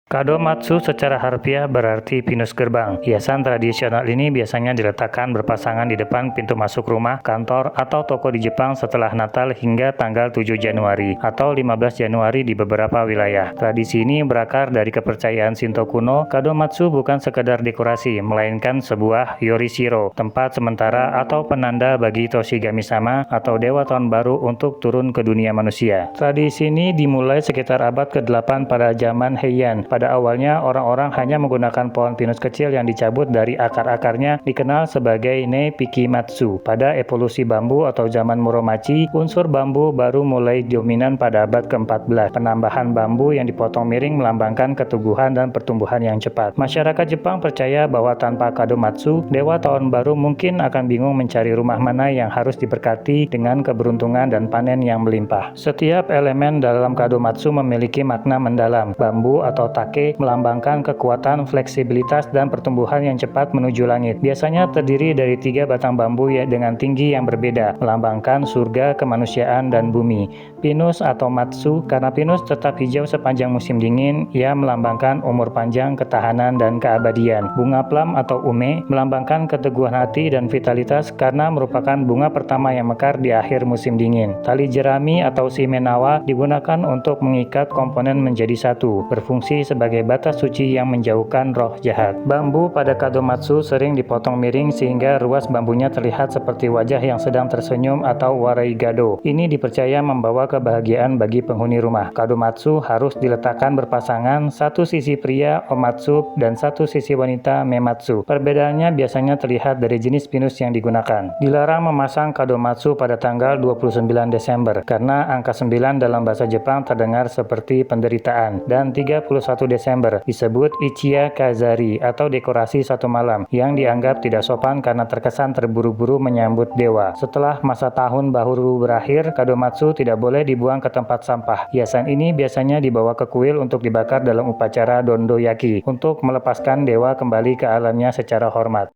Kadomatsu secara harfiah berarti pinus gerbang. Hiasan tradisional ini biasanya diletakkan berpasangan di depan pintu masuk rumah, kantor, atau toko di Jepang setelah Natal hingga tanggal 7 Januari atau 15 Januari di beberapa wilayah. Tradisi ini berakar dari kepercayaan Shinto kuno. Kadomatsu bukan sekedar dekorasi, melainkan sebuah yorishiro, tempat sementara atau penanda bagi Toshigami-sama atau Dewa Tahun Baru untuk turun ke dunia manusia. Tradisi ini dimulai sekitar abad ke-8 pada zaman Heian. Pada awalnya, orang-orang hanya menggunakan pohon pinus kecil yang dicabut dari akar-akarnya dikenal sebagai Nei-Pikimatsu. Pada evolusi bambu atau zaman Muromachi, unsur bambu baru mulai dominan pada abad ke-14. Penambahan bambu yang dipotong miring melambangkan keteguhan dan pertumbuhan yang cepat. Masyarakat Jepang percaya bahwa tanpa Kadomatsu, Dewa Tahun Baru mungkin akan bingung mencari rumah mana yang harus diberkati dengan keberuntungan dan panen yang melimpah. Setiap elemen dalam Kadomatsu memiliki makna mendalam. Bambu atau take melambangkan kekuatan, fleksibilitas, dan pertumbuhan yang cepat menuju langit. Biasanya terdiri dari 3 batang bambu dengan tinggi yang berbeda, melambangkan surga, kemanusiaan, dan bumi. Pinus atau matsu, karena pinus tetap hijau sepanjang musim dingin, ia melambangkan umur panjang, ketahanan, dan keabadian. Bunga plum atau ume melambangkan keteguhan hati dan vitalitas karena merupakan bunga pertama yang mekar di akhir musim dingin. Tali jerami atau shimenawa digunakan untuk mengikat komponen menjadi satu, berfungsi sebagai batas suci yang menjauhkan roh jahat. Bambu pada Kadomatsu sering dipotong miring sehingga ruas bambunya terlihat seperti wajah yang sedang tersenyum atau waraigado. Ini dipercaya membawa kebahagiaan bagi penghuni rumah. Kadomatsu harus diletakkan berpasangan, satu sisi pria omatsu dan satu sisi wanita mematsu. Perbedaannya biasanya terlihat dari jenis pinus yang digunakan. Dilarang memasang Kadomatsu pada tanggal 29 Desember karena angka 9 dalam bahasa Jepang terdengar seperti penderitaan, dan 31 Desember disebut Ichiya Kazari atau dekorasi satu malam yang dianggap tidak sopan karena terkesan terburu-buru menyambut dewa. Setelah masa tahun baru berakhir, Kadomatsu tidak boleh dibuang ke tempat sampah. Hiasan ini biasanya dibawa ke kuil untuk dibakar dalam upacara dondoyaki untuk melepaskan dewa kembali ke alamnya secara hormat.